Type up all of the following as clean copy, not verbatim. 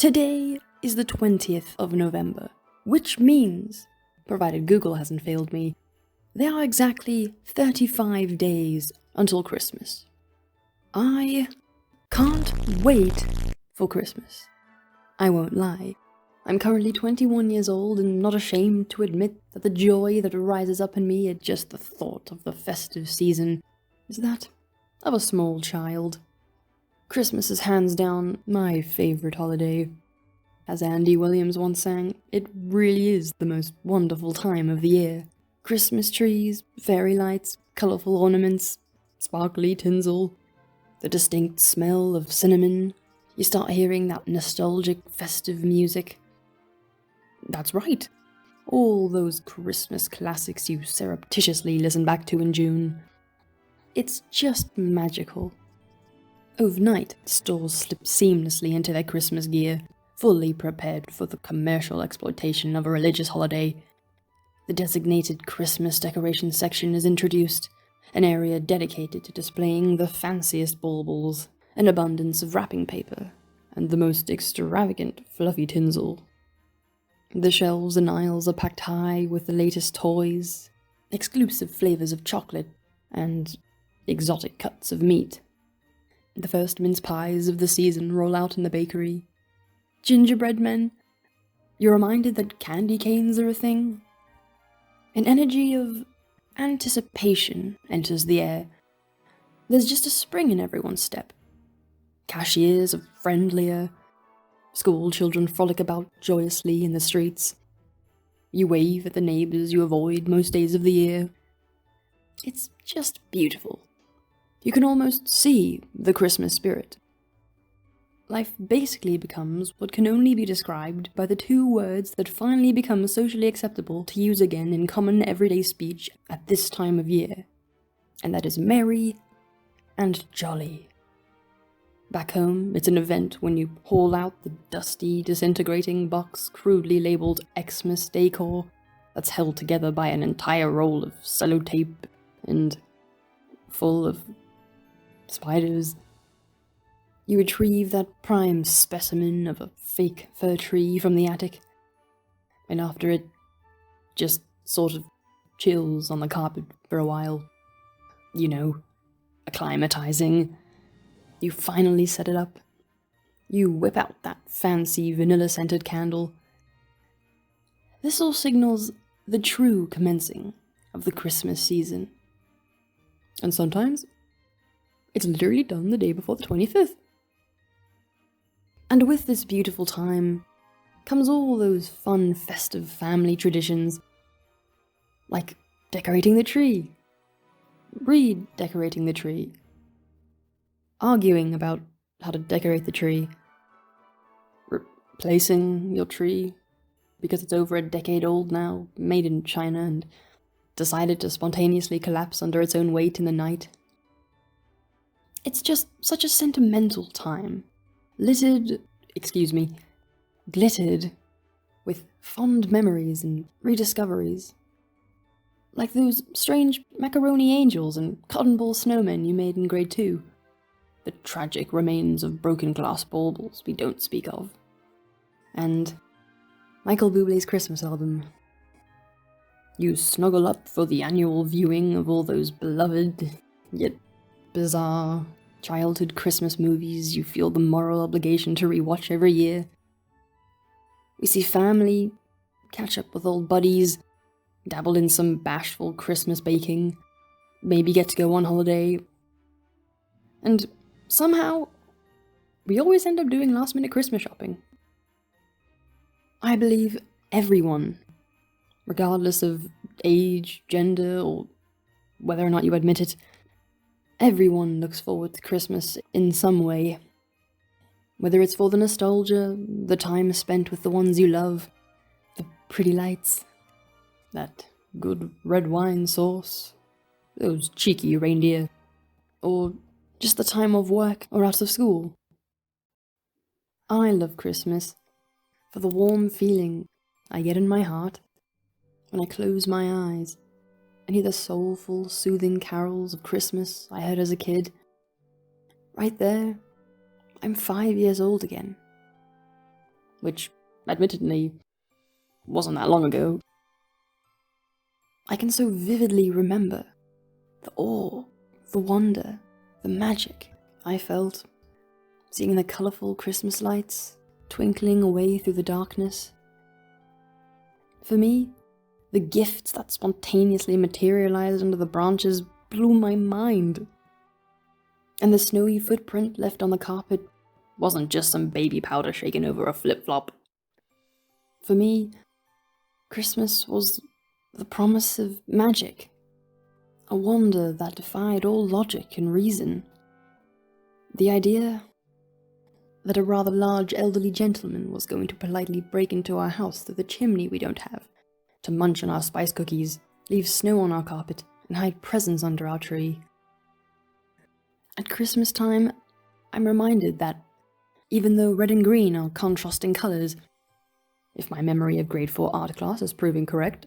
Today is the 20th of November, which means, provided Google hasn't failed me, there are exactly 35 days until Christmas. I can't wait for Christmas. I won't lie. I'm currently 21 years old and not ashamed to admit that the joy that rises up in me at just the thought of the festive season is that of a small child. Christmas is hands down my favorite holiday. As Andy Williams once sang, it really is the most wonderful time of the year. Christmas trees, fairy lights, colourful ornaments, sparkly tinsel, the distinct smell of cinnamon. You start hearing that nostalgic festive music. That's right, all those Christmas classics you surreptitiously listen back to in June. It's just magical. Overnight, stores slip seamlessly into their Christmas gear, fully prepared for the commercial exploitation of a religious holiday. The designated Christmas decoration section is introduced, an area dedicated to displaying the fanciest baubles, an abundance of wrapping paper, and the most extravagant fluffy tinsel. The shelves and aisles are packed high with the latest toys, exclusive flavors of chocolate, and exotic cuts of meat. The first mince pies of the season roll out in the bakery. Gingerbread men. You're reminded that candy canes are a thing. An energy of anticipation enters the air. There's just a spring in everyone's step. Cashiers are friendlier. School children frolic about joyously in the streets. You wave at the neighbors you avoid most days of the year. It's just beautiful. You can almost see the Christmas spirit. Life basically becomes what can only be described by the two words that finally become socially acceptable to use again in common everyday speech at this time of year, and that is merry and jolly. Back home, it's an event when you haul out the dusty, disintegrating box crudely labeled Xmas decor that's held together by an entire roll of sellotape and full of spiders. You retrieve that prime specimen of a fake fir tree from the attic, and after it just sort of chills on the carpet for a while, you know, acclimatizing, you finally set it up. You whip out that fancy vanilla-scented candle. This all signals the true commencing of the Christmas season. And sometimes, it's literally done the day before the 25th. And with this beautiful time comes all those fun, festive family traditions, like decorating the tree, redecorating the tree, arguing about how to decorate the tree, replacing your tree because it's over a decade old now, made in China, and decided to spontaneously collapse under its own weight in the night. It's just such a sentimental time, glittered with fond memories and rediscoveries. Like those strange macaroni angels and cotton ball snowmen you made in grade 2. The tragic remains of broken glass baubles we don't speak of. And Michael Bublé's Christmas album. You snuggle up for the annual viewing of all those beloved, yet bizarre, childhood Christmas movies you feel the moral obligation to rewatch every year. We see family, catch up with old buddies, dabble in some bashful Christmas baking, maybe get to go on holiday, and somehow, we always end up doing last-minute Christmas shopping. I believe everyone, regardless of age, gender, or whether or not you admit it, everyone looks forward to Christmas in some way. Whether it's for the nostalgia, the time spent with the ones you love, the pretty lights, that good red wine sauce, those cheeky reindeer, or just the time of work or out of school. I love Christmas for the warm feeling I get in my heart when I close my eyes and hear the soulful, soothing carols of Christmas I heard as a kid. Right there, I'm 5 years old again. which, admittedly, wasn't that long ago, I can so vividly remember the awe, the wonder, the magic I felt seeing the colourful Christmas lights twinkling away through the darkness. For me, the gifts that spontaneously materialized under the branches blew my mind. And the snowy footprint left on the carpet wasn't just some baby powder shaken over a flip-flop. For me, Christmas was the promise of magic, a wonder that defied all logic and reason. The idea that a rather large elderly gentleman was going to politely break into our house through the chimney we don't have, to munch on our spice cookies, leave snow on our carpet, and hide presents under our tree. At Christmas time, I'm reminded that, even though red and green are contrasting colours, if my memory of grade 4 art class is proving correct,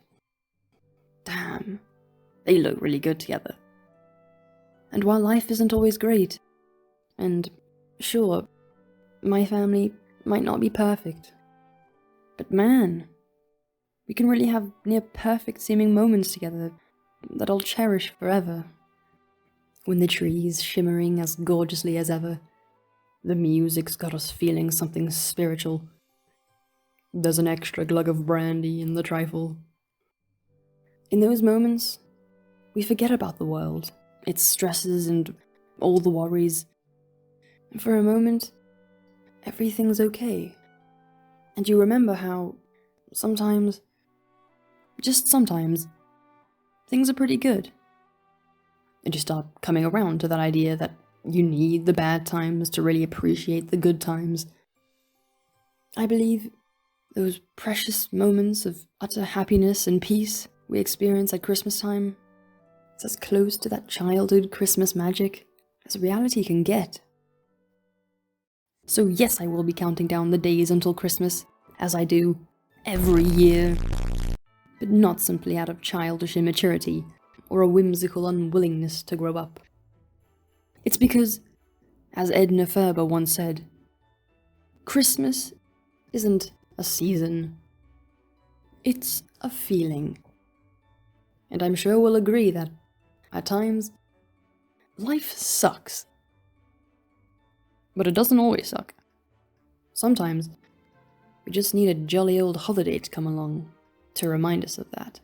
damn, they look really good together. And while life isn't always great, and sure, my family might not be perfect, but man, we can really have near perfect seeming moments together that I'll cherish forever. When the tree's shimmering as gorgeously as ever, the music's got us feeling something spiritual. There's an extra glug of brandy in the trifle. In those moments, we forget about the world, its stresses and all the worries. And for a moment, everything's okay. And you remember how, sometimes, just sometimes, things are pretty good. And you start coming around to that idea that you need the bad times to really appreciate the good times. I believe those precious moments of utter happiness and peace we experience at Christmas time is as close to that childhood Christmas magic as reality can get. So yes, I will be counting down the days until Christmas, as I do every year, but not simply out of childish immaturity or a whimsical unwillingness to grow up. It's because, as Edna Ferber once said, Christmas isn't a season, it's a feeling. And I'm sure we'll agree that, at times, life sucks. But it doesn't always suck. Sometimes, we just need a jolly old holiday to come along to remind us of that.